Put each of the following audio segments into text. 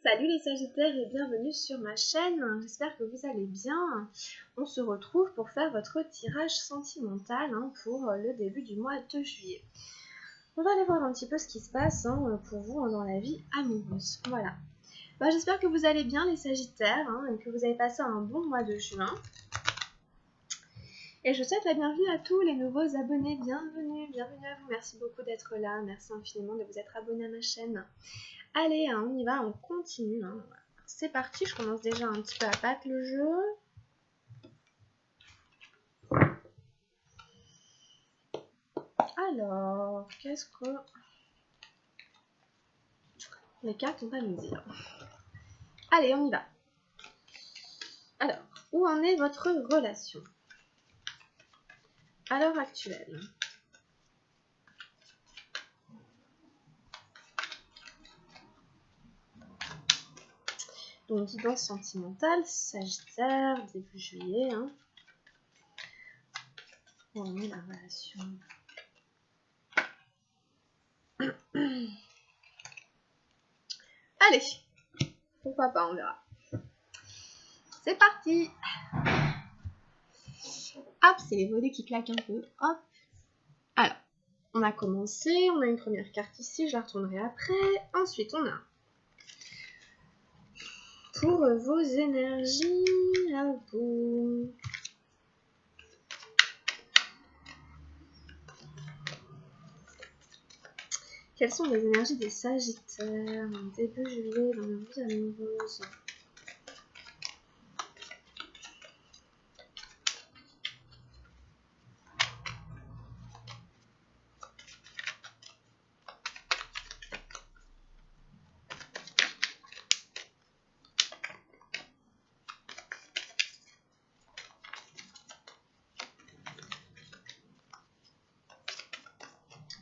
Salut les Sagittaires et bienvenue sur ma chaîne, j'espère que vous allez bien. On se retrouve pour faire votre tirage sentimental pour le début du mois de juillet. On va aller voir un petit peu ce qui se passe pour vous dans la vie amoureuse. Voilà. J'espère que vous allez bien les Sagittaires et que vous avez passé un bon mois de juin. Et je souhaite la bienvenue à tous les nouveaux abonnés. Bienvenue à vous. Merci beaucoup d'être là. Merci infiniment de vous être abonnés à ma chaîne. Allez, on y va, on continue. C'est parti, je commence déjà un petit peu à battre le jeu. Alors, qu'est-ce que les cartes ont à nous dire? Allez, on y va. Alors, où en est votre relation à l'heure actuelle? Donc, guidance sentimentale, Sagittaire, début juillet. Où en est la relation? Allez, pourquoi pas, on verra. C'est parti. Hop, c'est les volets qui claquent un peu. Hop. Alors, on a commencé, on a une première carte ici, je la retournerai après. Ensuite, on a pour vos énergies à vous. Quelles sont les énergies des Sagittaires début juillet dans la vie amoureuse?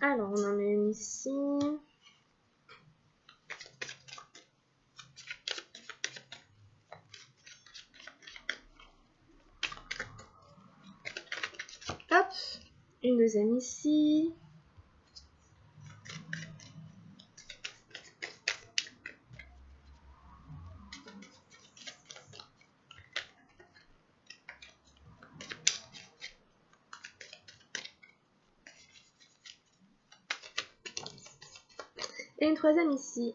Alors, on en met une ici. Hop, une deuxième ici. Et une troisième ici.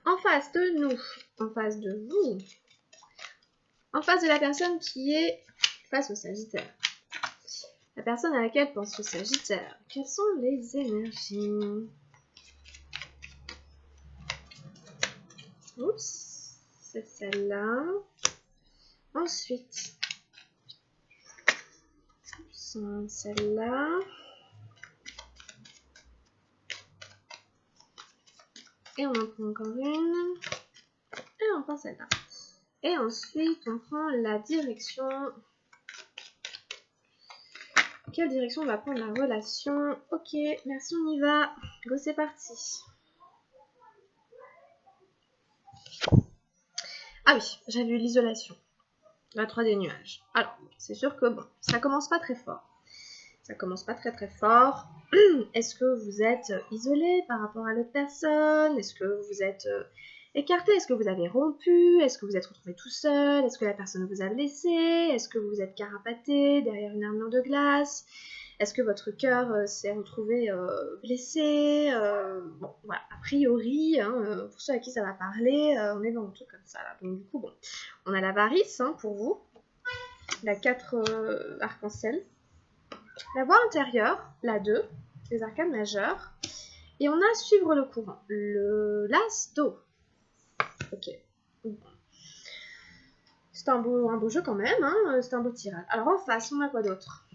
En face de nous, en face de vous, en face de la personne qui est face au Sagittaire. La personne à laquelle pense le Sagittaire. Quelles sont les énergies? Oups, c'est celle-là. Ensuite, celle-là. Et on en prend encore une. Et on prend celle-là. Et ensuite, on prend la direction. Quelle direction on va prendre la relation? Ok, merci, on y va. Go, c'est parti. Ah oui, j'ai vu l'isolation. La 3 des nuages. Alors, c'est sûr que bon, ça commence pas très fort. Ça commence pas très fort. Est-ce que vous êtes isolé par rapport à l'autre personne? Est-ce que vous êtes écarté? Est-ce que vous avez rompu? Est-ce que vous êtes retrouvé tout seul? Est-ce que la personne vous a blessé? Est-ce que vous êtes carapaté derrière une armure de glace? Est-ce que votre cœur s'est retrouvé blessé? Bon, voilà, a priori, pour ceux à qui ça va parler, on est dans un truc comme ça, là. Donc du coup, bon, on a l'avarice pour vous, la 4 arc-en-ciel, la voie intérieure, la 2, les arcanes majeures, et on a suivre le courant, le l'as d'eau. Ok. C'est un beau jeu quand même, c'est un beau tirage. Alors en face, on a quoi d'autre?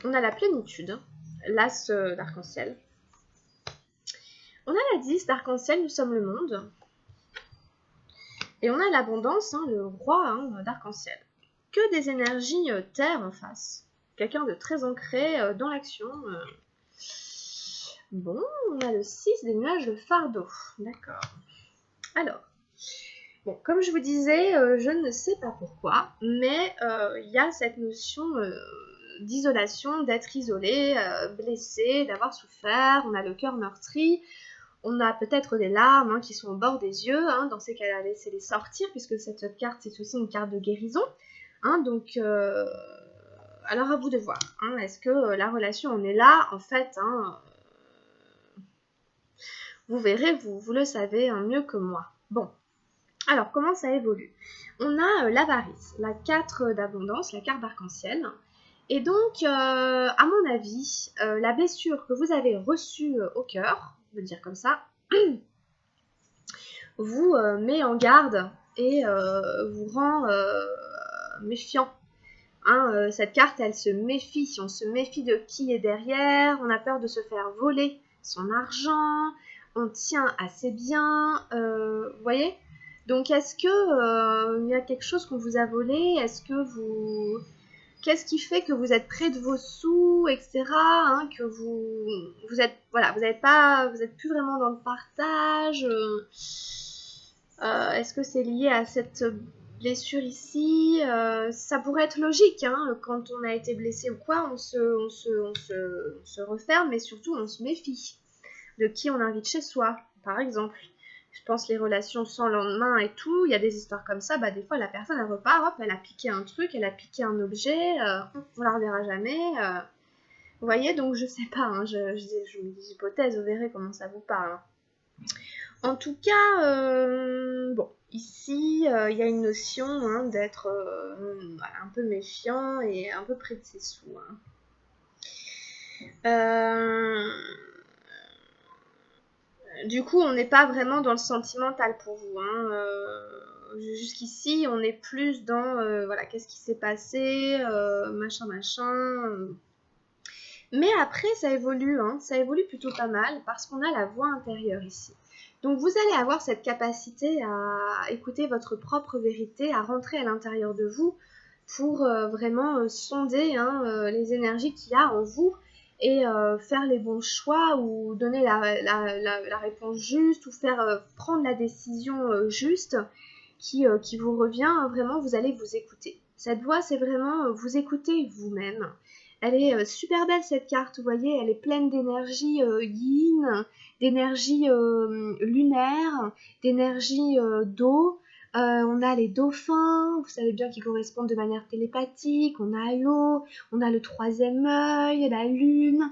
On a la plénitude, l'as d'arc-en-ciel. On a la 10 d'arc-en-ciel, nous sommes le monde. Et on a l'abondance, le roi d'arc-en-ciel. Que des énergies terre en face. Quelqu'un de très ancré dans l'action. Bon, on a le 6 des nuages, le fardeau. D'accord. Alors, bon, comme je vous disais, je ne sais pas pourquoi, mais il y a cette notion d'isolation, d'être isolé, blessé, d'avoir souffert, on a le cœur meurtri, On a peut-être des larmes qui sont au bord des yeux. Dans ces cas-là, laissez-les sortir, puisque cette carte, c'est aussi une carte de guérison. Donc, alors à vous de voir. Est-ce que la relation en est là? En fait, vous verrez, vous le savez mieux que moi. Bon, alors comment ça évolue? On a l'avarice, la 4 d'abondance, la carte d'arc-en-ciel. Et donc, à mon avis, la blessure que vous avez reçue au cœur, on va dire comme ça, vous met en garde et vous rend méfiant. Cette carte, elle se méfie. On se méfie de qui est derrière, on a peur de se faire voler son argent, on tient à ses biens, vous voyez? Donc, est-ce que il y a quelque chose qu'on vous a volé? Est-ce que vous... Qu'est-ce qui fait que vous êtes près de vos sous, etc. Que vous êtes, voilà, vous êtes plus vraiment dans le partage. Est-ce que c'est lié à cette blessure ici? Ça pourrait être logique, quand on a été blessé ou quoi, on se referme, mais surtout on se méfie de qui on invite chez soi, par exemple. Je pense les relations sans lendemain et tout, il y a des histoires comme ça, des fois la personne elle repart, hop, elle a piqué un truc, elle a piqué un objet, on la reverra jamais. Vous voyez, donc je sais pas, je mets des hypothèses, vous verrez comment ça vous parle. En tout cas, bon, ici, il y a une notion d'être un peu méfiant et un peu près de ses sous. Du coup, on n'est pas vraiment dans le sentimental pour vous. Jusqu'ici, on est plus dans, voilà, qu'est-ce qui s'est passé, machin. Mais après, ça évolue plutôt pas mal parce qu'on a la voix intérieure ici. Donc, vous allez avoir cette capacité à écouter votre propre vérité, à rentrer à l'intérieur de vous pour vraiment sonder les énergies qu'il y a en vous et faire les bons choix ou donner la réponse juste ou faire prendre la décision juste qui vous revient. Vraiment, vous allez vous écouter. Cette voix, c'est vraiment vous écouter vous-même. Elle est super belle cette carte, vous voyez, elle est pleine d'énergie yin, d'énergie lunaire, d'énergie d'eau. On a les dauphins, vous savez bien qu'ils correspondent de manière télépathique, on a l'eau, on a le troisième œil, la lune.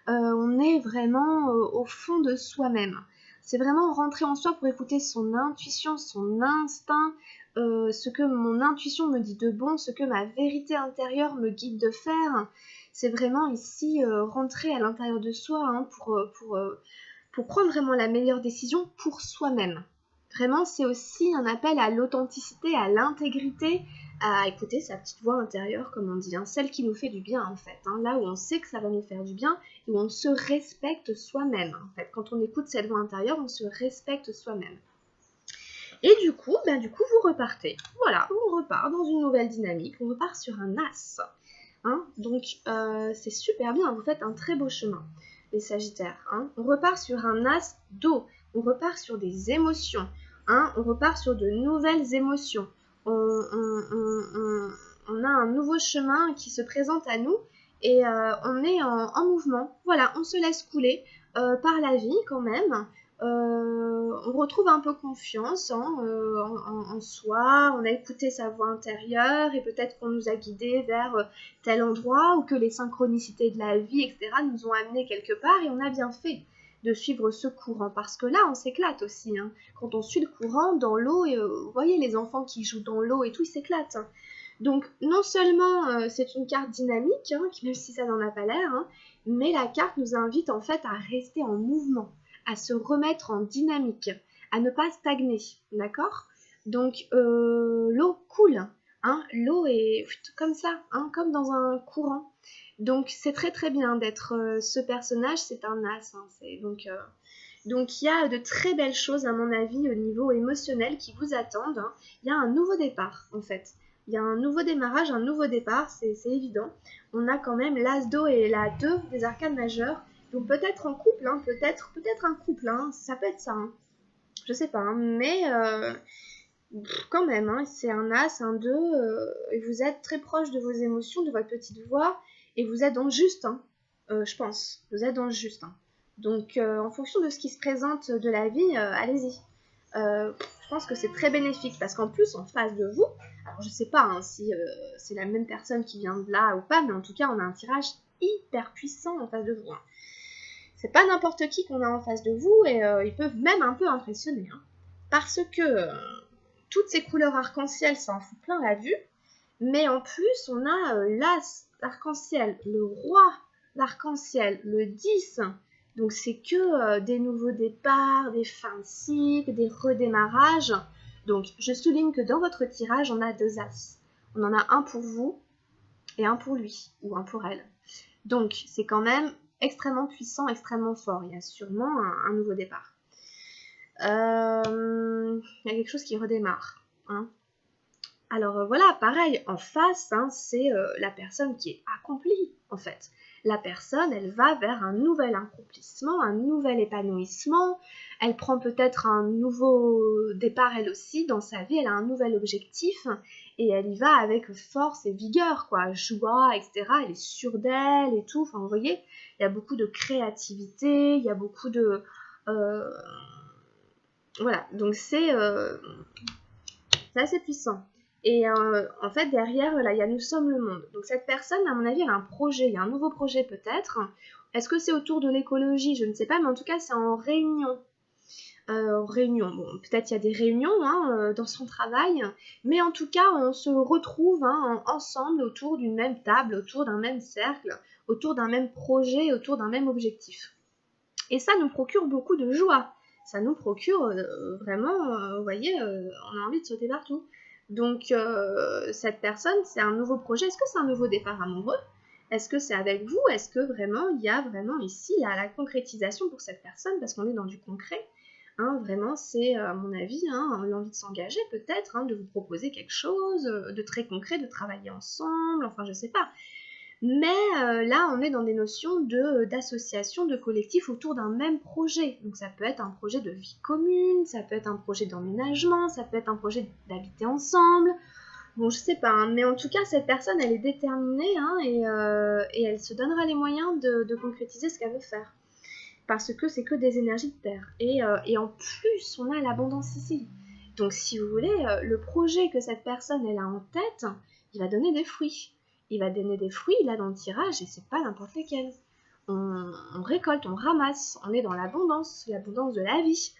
On est vraiment au fond de soi-même. C'est vraiment rentrer en soi pour écouter son intuition, son instinct, ce que mon intuition me dit de bon, ce que ma vérité intérieure me guide de faire. C'est vraiment ici rentrer à l'intérieur de soi pour prendre vraiment la meilleure décision pour soi-même. Vraiment, c'est aussi un appel à l'authenticité, à l'intégrité, à écouter sa petite voix intérieure, comme on dit, celle qui nous fait du bien en fait, là où on sait que ça va nous faire du bien et où on se respecte soi-même. En fait, quand on écoute cette voix intérieure, on se respecte soi-même. Et du coup, vous repartez. Voilà, on repart dans une nouvelle dynamique, on repart sur un as. Donc, c'est super bien, vous faites un très beau chemin, les Sagittaires. On repart sur un as d'eau, on repart sur des émotions, on repart sur de nouvelles émotions. On a un nouveau chemin qui se présente à nous et on est en mouvement. Voilà, on se laisse couler par la vie quand même. On retrouve un peu confiance en soi, on a écouté sa voix intérieure et peut-être qu'on nous a guidés vers tel endroit ou que les synchronicités de la vie, etc. nous ont amenés quelque part et on a bien fait de suivre ce courant parce que là on s'éclate aussi. Quand on suit le courant dans l'eau, vous voyez les enfants qui jouent dans l'eau et tout, ils s'éclatent. Donc non seulement c'est une carte dynamique, même si ça n'en a pas l'air, mais la carte nous invite en fait à rester en mouvement, à se remettre en dynamique, à ne pas stagner, d'accord? Donc l'eau coule, l'eau est comme ça, comme dans un courant. Donc c'est très très bien d'être ce personnage, c'est un as. Donc il y a de très belles choses à mon avis au niveau émotionnel qui vous attendent. Il y a un nouveau départ en fait. Il y a un nouveau démarrage, un nouveau départ, c'est évident. On a quand même l'as d'eau et la 2 des arcanes majeures. Donc peut-être en couple, peut-être un couple, ça peut être ça. Je sais pas, mais quand même, c'est un as, un 2, et vous êtes très proche de vos émotions, de votre petite voix, et vous êtes dans le juste, je pense. Vous êtes dans le juste. Donc, en fonction de ce qui se présente de la vie, allez-y. Je pense que c'est très bénéfique parce qu'en plus, en face de vous, alors je sais pas hein, si c'est la même personne qui vient de là ou pas, mais en tout cas, on a un tirage hyper puissant en face de vous. Hein. C'est pas n'importe qui qu'on a en face de vous et ils peuvent même un peu impressionner. Hein, parce que toutes ces couleurs arc-en-ciel, ça en fout plein la vue, mais en plus, on a l'as d'arc-en-ciel, le roi d'arc-en-ciel, le 10. Donc c'est que des nouveaux départs, des fins de cycle, des redémarrages. Donc je souligne que dans votre tirage, on a 2 as. On en a un pour vous et un pour lui ou un pour elle. Donc c'est quand même extrêmement puissant, extrêmement fort. Il y a sûrement un nouveau départ. Il y a quelque chose qui redémarre. Hein. Alors voilà, pareil, en face, hein, c'est la personne qui est accomplie, en fait. La personne, elle va vers un nouvel accomplissement, un nouvel épanouissement. Elle prend peut-être un nouveau départ, elle aussi, dans sa vie. Elle a un nouvel objectif et elle y va avec force et vigueur, quoi. Joie, etc. Elle est sûre d'elle et tout. Enfin, vous voyez, il y a beaucoup de créativité, il y a beaucoup de... Voilà, donc c'est assez puissant. Et en fait, derrière, là, il y a Nous sommes le monde. Donc cette personne, à mon avis, elle a un projet, il y a un nouveau projet peut-être. Est-ce que c'est autour de l'écologie? Je ne sais pas, mais en tout cas, c'est en réunion. Bon, peut-être il y a des réunions hein, dans son travail, mais en tout cas, on se retrouve hein, ensemble autour d'une même table, autour d'un même cercle, autour d'un même projet, autour d'un même objectif. Et ça nous procure beaucoup de joie. Ça nous procure vraiment, vous voyez, on a envie de sauter partout. Donc, cette personne, c'est un nouveau projet. Est-ce que c'est un nouveau départ amoureux? Est-ce que c'est avec vous? Est-ce que vraiment, il y a vraiment ici la concrétisation pour cette personne? Parce qu'on est dans du concret. Hein, vraiment, c'est, à mon avis, hein, l'envie de s'engager peut-être, hein, de vous proposer quelque chose de très concret, de travailler ensemble, enfin, je sais pas. Mais là, on est dans des notions d'association, de collectif autour d'un même projet. Donc ça peut être un projet de vie commune, ça peut être un projet d'emménagement, ça peut être un projet d'habiter ensemble. Bon, je sais pas, hein, mais en tout cas, cette personne, elle est déterminée hein, et elle se donnera les moyens de concrétiser ce qu'elle veut faire. Parce que c'est que des énergies de terre. Et en plus, on a l'abondance ici. Donc si vous voulez, le projet que cette personne elle a en tête, il va donner des fruits. Il va donner des fruits là dans le tirage et c'est pas n'importe lesquels. On récolte, on ramasse, on est dans l'abondance de la vie.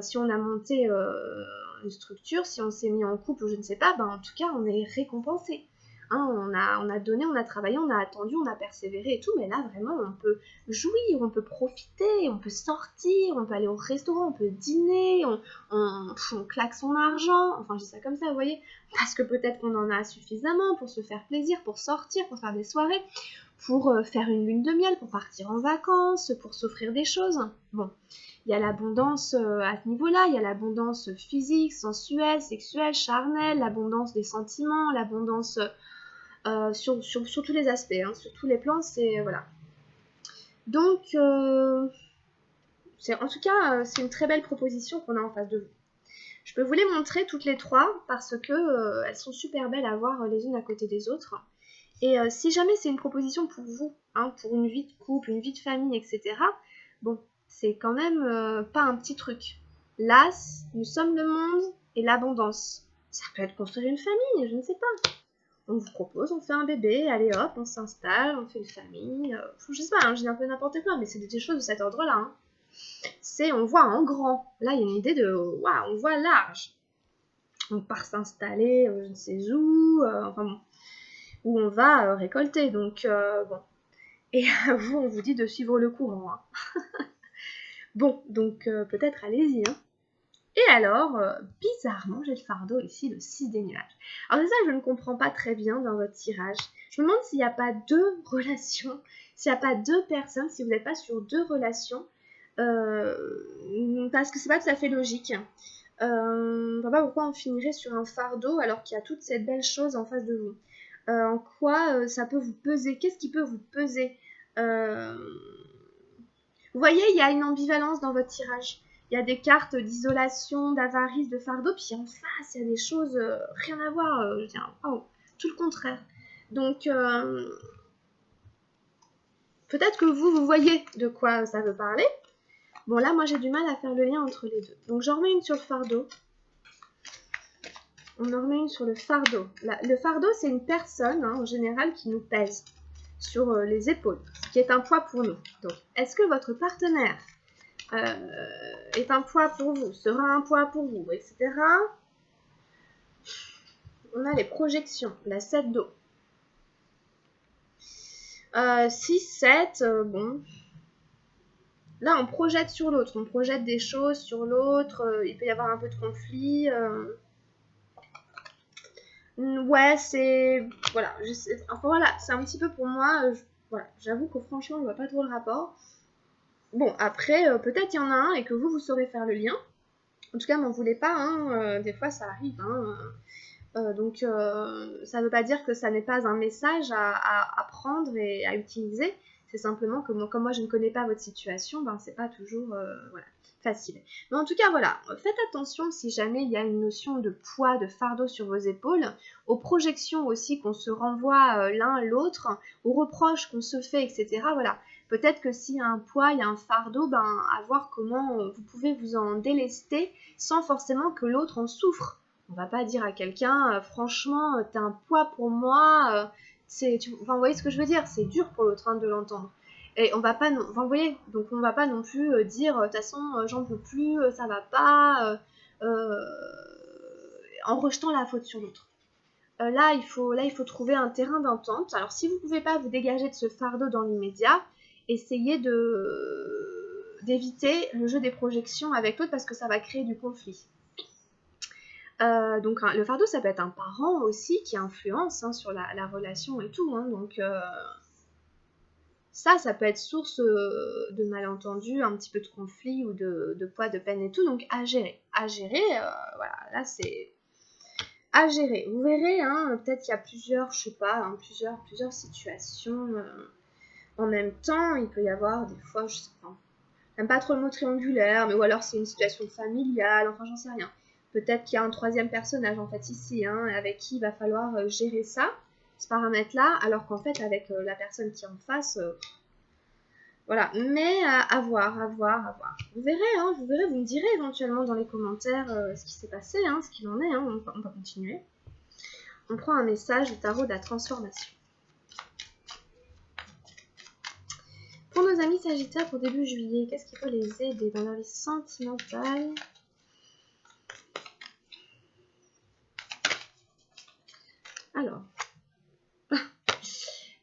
Si on a monté une structure, si on s'est mis en couple ou je ne sais pas, ben en tout cas on est récompensé. Hein, on a donné, on a travaillé, on a attendu, on a persévéré et tout, mais là vraiment on peut jouir, on peut profiter, on peut sortir, on peut aller au restaurant, on peut dîner, on claque son argent, enfin je dis ça comme ça, vous voyez, parce que peut-être qu'on en a suffisamment pour se faire plaisir, pour sortir, pour faire des soirées, pour faire une lune de miel, pour partir en vacances, pour s'offrir des choses. Bon, il y a l'abondance à ce niveau-là, il y a l'abondance physique, sensuelle, sexuelle, charnelle, l'abondance des sentiments, l'abondance sur tous les aspects, hein, sur tous les plans, c'est voilà. Donc, en tout cas, c'est une très belle proposition qu'on a en face de vous. Je peux vous les montrer toutes les trois parce que elles sont super belles à voir les unes à côté des autres. Et si jamais c'est une proposition pour vous, hein, pour une vie de couple, une vie de famille, etc., bon, c'est quand même pas un petit truc. L'as, nous sommes le monde et l'abondance. Ça peut être construire une famille, je ne sais pas. On vous propose, on fait un bébé, allez hop, on s'installe, on fait une famille. Je sais pas, hein, je dis un peu n'importe quoi, mais c'est des choses de cet ordre-là. Hein. C'est, on voit en grand. Là, il y a une idée de, waouh, on voit large. On part s'installer, je ne sais où, enfin bon, où on va récolter. Donc, bon. Et vous, on vous dit de suivre le courant. Hein. Bon, donc peut-être allez-y. Hein. Et alors, bizarrement, j'ai le fardeau ici, le 6 des nuages. Alors c'est ça que je ne comprends pas très bien dans votre tirage. Je me demande s'il n'y a pas deux relations, s'il n'y a pas deux personnes, si vous n'êtes pas sur deux relations, parce que c'est pas tout à fait logique. Je ne vois pas pourquoi on finirait sur un fardeau alors qu'il y a toutes ces belles choses en face de vous. En quoi ça peut vous peser? Qu'est-ce qui peut vous peser? Vous voyez, il y a une ambivalence dans votre tirage. Il y a des cartes d'isolation, d'avarice, de fardeau, puis en face, il y a des choses rien à voir. Je dis, oh, tout le contraire. Donc, peut-être que vous voyez de quoi ça veut parler. Bon, là, moi, j'ai du mal à faire le lien entre les deux. Donc, j'en remets une sur le fardeau. On en remet une sur le fardeau. Le fardeau, c'est une personne, hein, en général, qui nous pèse sur les épaules, ce qui est un poids pour nous. Donc, est-ce que votre partenaire est un poids pour vous, sera un poids pour vous, etc. On a les projections, la 7 d'eau. 6, 7, bon. Là, on projette sur l'autre, on projette des choses sur l'autre, il peut y avoir un peu de conflit. Ouais, c'est... Voilà, enfin voilà, c'est un petit peu pour moi, voilà, j'avoue que franchement, je vois pas trop le rapport. Bon, après, peut-être il y en a un et que vous saurez faire le lien. En tout cas, m'en voulez pas, hein, des fois ça arrive, hein. Donc, ça veut pas dire que ça n'est pas un message à prendre et à utiliser. C'est simplement que comme moi je ne connais pas votre situation, ben c'est pas toujours voilà, facile. Mais en tout cas, voilà, faites attention si jamais il y a une notion de poids, de fardeau sur vos épaules, aux projections aussi qu'on se renvoie l'un l'autre, aux reproches qu'on se fait, etc. Voilà. Peut-être que s'il y a un poids, il y a un fardeau, ben à voir comment vous pouvez vous en délester sans forcément que l'autre en souffre. On va pas dire à quelqu'un, franchement, t'es un poids pour moi. Enfin, vous voyez ce que je veux dire, c'est dur pour l'autre de l'entendre. Et on va pas, enfin, vous voyez, donc on va pas non plus dire, de toute façon, j'en peux plus, ça va pas, en rejetant la faute sur l'autre. Là, il faut trouver un terrain d'entente. Alors, si vous pouvez pas vous dégager de ce fardeau dans l'immédiat, essayez d'éviter le jeu des projections avec l'autre parce que ça va créer du conflit. Donc le fardeau, ça peut être un parent aussi qui influence sur la relation et tout. Donc ça peut être source de malentendus, un petit peu de conflit ou de poids, de peine et tout. Donc à gérer. Voilà, là c'est à gérer. Vous verrez, peut-être qu'il y a plusieurs, je sais pas, plusieurs situations en même temps. Il peut y avoir des fois, je sais pas, j'aime pas trop le mot triangulaire, mais ou alors c'est une situation familiale, enfin j'en sais rien. Peut-être qu'il y a un troisième personnage en fait ici, avec qui il va falloir gérer ça, ce paramètre-là, alors qu'en fait avec la personne qui est en face, voilà. Mais à voir. Vous verrez, vous me direz éventuellement dans les commentaires ce qui s'est passé, ce qu'il en est, on va continuer. On prend un message du tarot de la transformation. Pour nos amis Sagittaires pour début juillet, qu'est-ce qui peut les aider dans leur vie sentimentale ? Alors,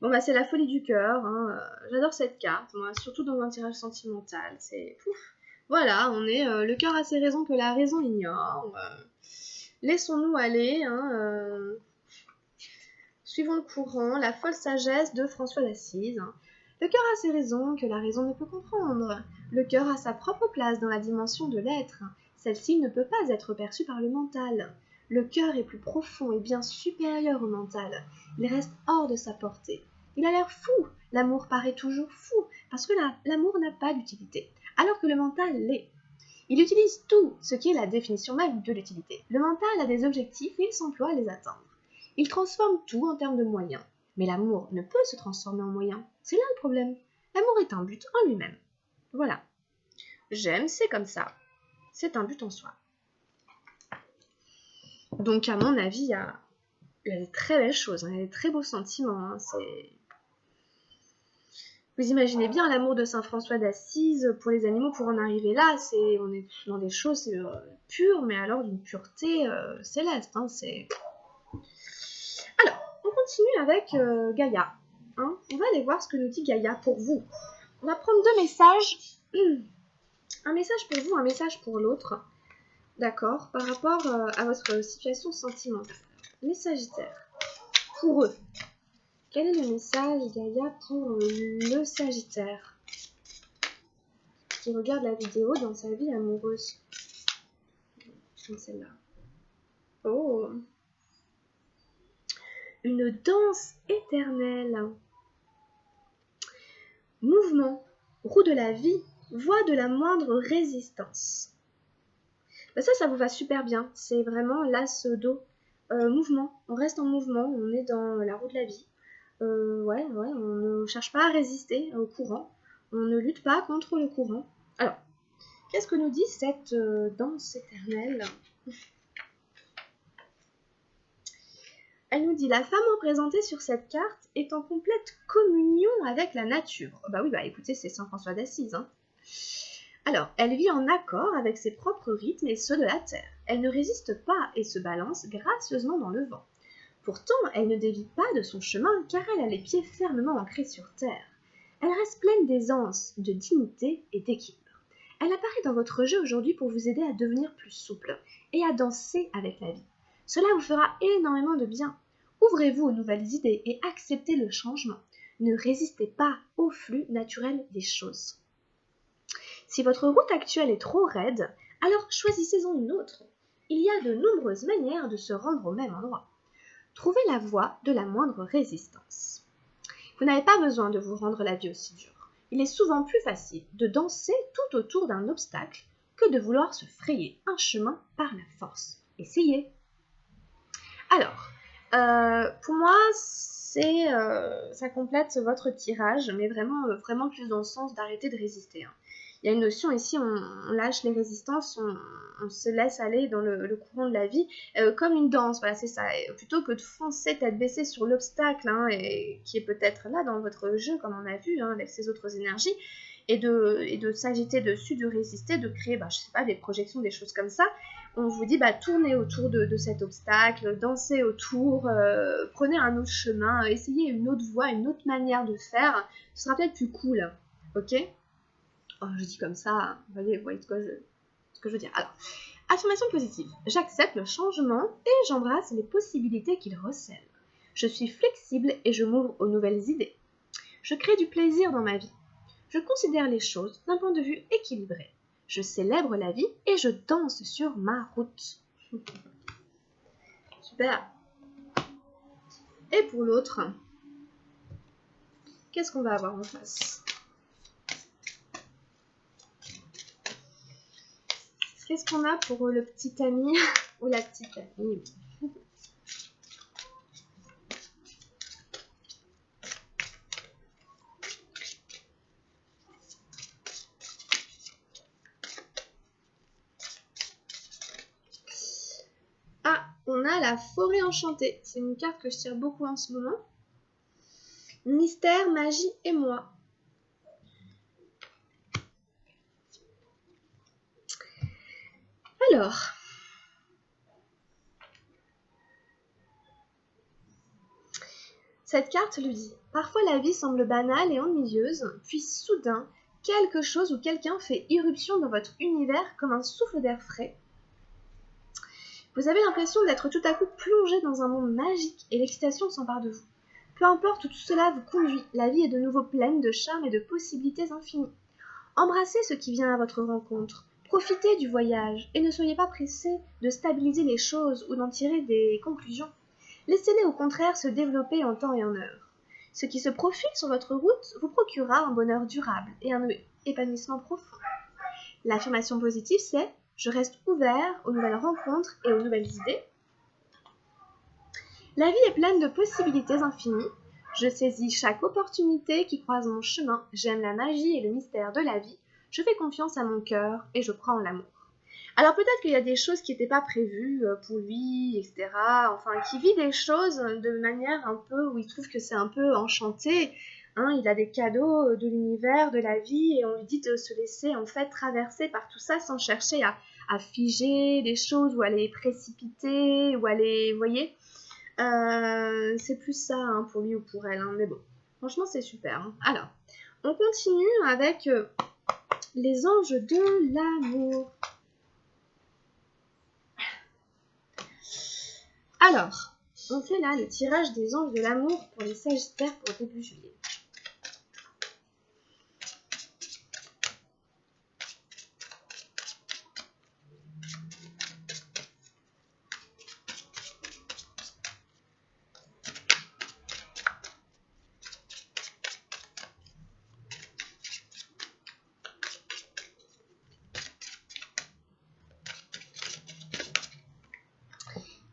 bon bah c'est la folie du cœur, j'adore cette carte, moi, surtout dans un tirage sentimental, c'est pouf. Voilà, on est le cœur a ses raisons que la raison ignore, laissons-nous aller, suivons le courant, la folle sagesse de François d'Assise. Le cœur a ses raisons que la raison ne peut comprendre, le cœur a sa propre place dans la dimension de l'être, celle-ci ne peut pas être perçue par le mental. Le cœur est plus profond et bien supérieur au mental. Il reste hors de sa portée. Il a l'air fou. L'amour paraît toujours fou, parce que l'amour n'a pas d'utilité, alors que le mental l'est. Il utilise tout, ce qui est la définition même de l'utilité. Le mental a des objectifs et il s'emploie à les atteindre. Il transforme tout en termes de moyens. Mais l'amour ne peut se transformer en moyen. C'est là le problème. L'amour est un but en lui-même. Voilà. J'aime, c'est comme ça. C'est un but en soi. Donc, à mon avis, il y a des très belles choses, il y a des très beaux sentiments. Vous imaginez bien l'amour de Saint François d'Assise pour les animaux pour en arriver là. On est dans des choses pures, mais alors d'une pureté céleste. Alors, on continue avec Gaïa. On va aller voir ce que nous dit Gaïa pour vous. On va prendre deux messages. Un message pour vous, un message pour l'autre. D'accord, par rapport à votre situation sentimentale. Les Sagittaires, pour eux, quel est le message Gaïa pour le Sagittaire qui regarde la vidéo dans sa vie amoureuse? Comme celle-là. Oh, une danse éternelle. Mouvement, roue de la vie, voie de la moindre résistance. Ben ça vous va super bien. C'est vraiment l'as d'eau. Mouvement, on reste en mouvement, on est dans la roue de la vie. Ouais, on ne cherche pas à résister au courant. On ne lutte pas contre le courant. Alors, qu'est-ce que nous dit cette danse éternelle? Elle nous dit: la femme représentée sur cette carte est en complète communion avec la nature. Bah oui, bah écoutez, c'est Saint François d'Assise, hein. Alors, elle vit en accord avec ses propres rythmes et ceux de la terre. Elle ne résiste pas et se balance gracieusement dans le vent. Pourtant, elle ne dévie pas de son chemin car elle a les pieds fermement ancrés sur terre. Elle reste pleine d'aisance, de dignité et d'équilibre. Elle apparaît dans votre jeu aujourd'hui pour vous aider à devenir plus souple et à danser avec la vie. Cela vous fera énormément de bien. Ouvrez-vous aux nouvelles idées et acceptez le changement. Ne résistez pas au flux naturel des choses. Si votre route actuelle est trop raide, alors choisissez-en une autre. Il y a de nombreuses manières de se rendre au même endroit. Trouvez la voie de la moindre résistance. Vous n'avez pas besoin de vous rendre la vie aussi dure. Il est souvent plus facile de danser tout autour d'un obstacle que de vouloir se frayer un chemin par la force. Essayez. Alors, pour moi, ça complète votre tirage, mais vraiment plus dans le sens d'arrêter de résister, hein. Il y a une notion ici, on lâche les résistances, on se laisse aller dans le courant de la vie, comme une danse, voilà, c'est ça. Et plutôt que de foncer tête baissée sur l'obstacle, hein, et qui est peut-être là dans votre jeu, comme on a vu, hein, avec ces autres énergies, et de s'agiter dessus, de résister, de créer, je sais pas, des projections, des choses comme ça. On vous dit, tournez autour de cet obstacle, dansez autour, prenez un autre chemin, essayez une autre voie, une autre manière de faire, ce sera peut-être plus cool, ok? Oh, je dis comme ça, vous voyez ce que je veux dire. Alors, affirmation positive. J'accepte le changement et j'embrasse les possibilités qu'il recèle. Je suis flexible et je m'ouvre aux nouvelles idées. Je crée du plaisir dans ma vie. Je considère les choses d'un point de vue équilibré. Je célèbre la vie et je danse sur ma route. Super. Et pour l'autre, qu'est-ce qu'on va avoir en face? Qu'est-ce qu'on a pour le petit ami ou la petite amie? Ah, on a la forêt enchantée. C'est une carte que je tire beaucoup en ce moment. Mystère, magie et moi. Alors, cette carte lui dit: parfois la vie semble banale et ennuyeuse, puis soudain, quelque chose ou quelqu'un fait irruption dans votre univers comme un souffle d'air frais. Vous avez l'impression d'être tout à coup plongé dans un monde magique et l'excitation s'empare de vous. Peu importe où tout cela vous conduit, la vie est de nouveau pleine de charme et de possibilités infinies. Embrassez ce qui vient à votre rencontre, profitez du voyage et ne soyez pas pressé de stabiliser les choses ou d'en tirer des conclusions. Laissez-les au contraire se développer en temps et en heure. Ce qui se profile sur votre route vous procurera un bonheur durable et un épanouissement profond. L'affirmation positive, c'est: je reste ouvert aux nouvelles rencontres et aux nouvelles idées. La vie est pleine de possibilités infinies. Je saisis chaque opportunité qui croise mon chemin. J'aime la magie et le mystère de la vie. Je fais confiance à mon cœur et je crois en l'amour. Alors peut-être qu'il y a des choses qui n'étaient pas prévues pour lui, etc. Enfin, qui vit des choses de manière un peu où il trouve que c'est un peu enchanté. Hein, il a des cadeaux de l'univers, de la vie, et on lui dit de se laisser en fait traverser par tout ça sans chercher à figer des choses ou à les précipiter ou à les, vous voyez, c'est plus ça, hein, pour lui ou pour elle, hein, mais bon, franchement c'est super, hein. Alors, on continue avec les anges de l'amour. Alors, on fait là le tirage des anges de l'amour pour les Sagittaires pour début juillet.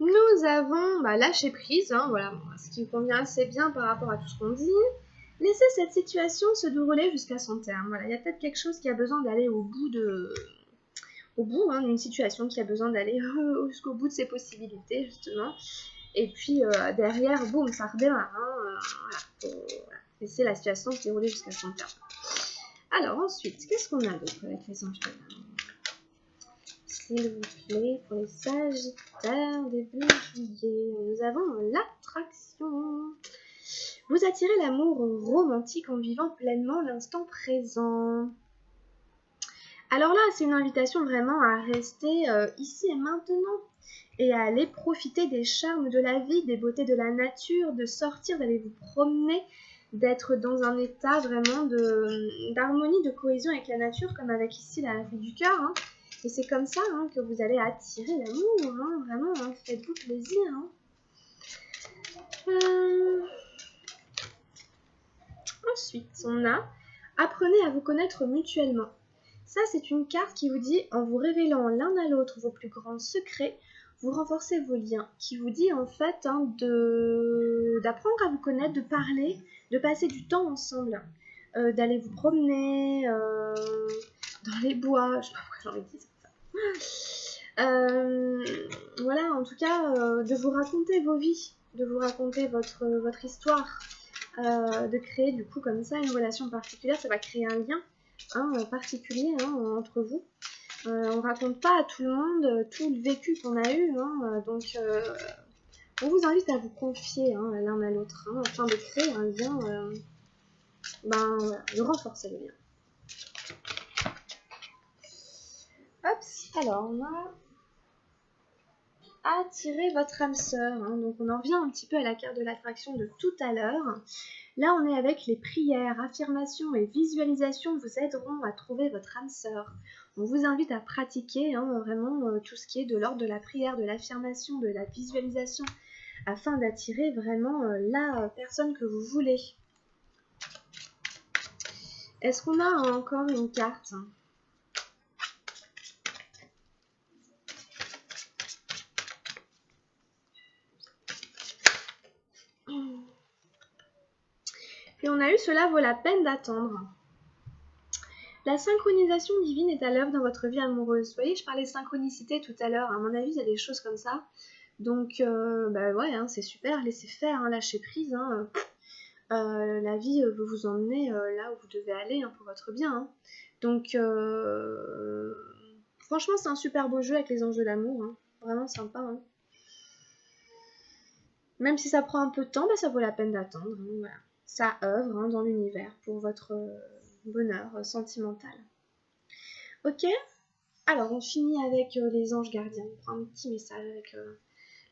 Nous avons lâcher prise, hein, voilà, qui vous convient assez bien par rapport à tout ce qu'on dit. Laissez cette situation se dérouler jusqu'à son terme. Voilà, il y a peut-être quelque chose qui a besoin d'aller au bout d'une situation qui a besoin d'aller jusqu'au bout de ses possibilités, justement. Et puis derrière, boum, ça redémarre. Voilà, laisser la situation se dérouler jusqu'à son terme. Alors ensuite, qu'est-ce qu'on a d'autre avec les anges de l'amour? S'il vous plaît, pour les Sagittaires, début juillet, nous avons l'attraction. Vous attirez l'amour romantique en vivant pleinement l'instant présent. Alors là, c'est une invitation vraiment à rester ici et maintenant et à aller profiter des charmes de la vie, des beautés de la nature, de sortir, d'aller vous promener, d'être dans un état vraiment d'harmonie, de cohésion avec la nature, comme avec ici la rue du cœur. Hein. Et c'est comme ça que vous allez attirer l'amour, vraiment, faites-vous plaisir. Ensuite, on a « Apprenez à vous connaître mutuellement ». Ça, c'est une carte qui vous dit, en vous révélant l'un à l'autre vos plus grands secrets, vous renforcez vos liens, qui vous dit en fait d'apprendre à vous connaître, de parler, de passer du temps ensemble, d'aller vous promener dans les bois, je sais pas pourquoi j'ai envie de dire ça. Voilà, en tout cas, de vous raconter vos vies, de vous raconter votre histoire, de créer du coup comme ça une relation particulière, ça va créer un lien particulier entre vous. On raconte pas à tout le monde tout le vécu qu'on a eu, donc on vous invite à vous confier l'un à l'autre, afin de créer un lien, de renforcer le lien. Hop, alors on a attirer votre âme sœur, donc on en revient un petit peu à la carte de l'attraction de tout à l'heure. Là on est avec les prières, affirmations et visualisations vous aideront à trouver votre âme sœur. On vous invite à pratiquer vraiment tout ce qui est de l'ordre de la prière, de l'affirmation, de la visualisation, afin d'attirer vraiment la personne que vous voulez. Est-ce qu'on a encore une carte ? Et on a eu « Cela vaut la peine d'attendre ». La synchronisation divine est à l'œuvre dans votre vie amoureuse. Vous voyez, je parlais de synchronicité tout à l'heure. À mon avis, il y a des choses comme ça. Donc, ouais, c'est super. Laissez faire, lâchez prise. La vie veut vous emmener là où vous devez aller pour votre bien. Donc, franchement, c'est un super beau jeu avec les anges de l'amour. Vraiment sympa. Même si ça prend un peu de temps, ça vaut la peine d'attendre. Voilà. Ça œuvre dans l'univers pour votre bonheur sentimental. Ok ? Alors, on finit avec les anges gardiens. On prend un petit message avec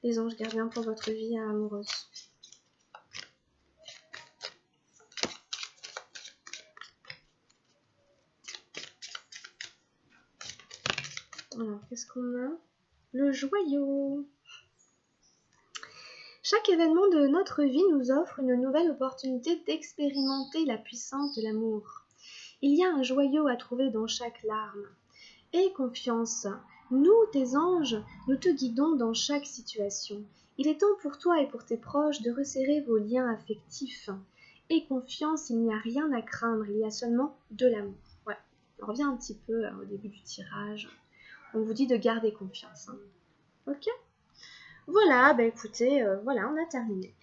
les anges gardiens pour votre vie amoureuse. Alors, qu'est-ce qu'on a ? Le joyau. Chaque événement de notre vie nous offre une nouvelle opportunité d'expérimenter la puissance de l'amour. Il y a un joyau à trouver dans chaque larme. Aie confiance. Nous, tes anges, nous te guidons dans chaque situation. Il est temps pour toi et pour tes proches de resserrer vos liens affectifs. Aie confiance, il n'y a rien à craindre, il y a seulement de l'amour. Ouais, on revient un petit peu au début du tirage. On vous dit de garder confiance. Ok ? Voilà, écoutez, voilà, on a terminé.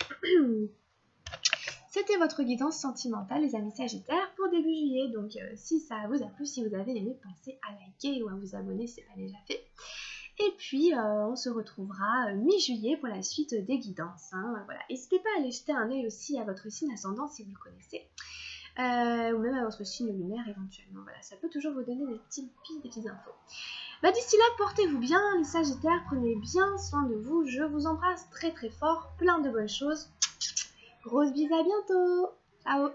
C'était votre guidance sentimentale, les amis Sagittaires, pour début juillet. Donc, si ça vous a plu, si vous avez aimé, pensez à liker ou à vous abonner si ce n'est pas déjà fait. Et puis, on se retrouvera mi-juillet pour la suite des guidances. Voilà. N'hésitez pas à aller jeter un œil aussi à votre signe ascendant si vous le connaissez. Ou même à votre signe lunaire éventuellement. Voilà, ça peut toujours vous donner des petites pistes, des petites infos. D'ici là, portez-vous bien les Sagittaires, prenez bien soin de vous. Je vous embrasse très très fort, plein de bonnes choses. Grosse bise, à bientôt. Ciao.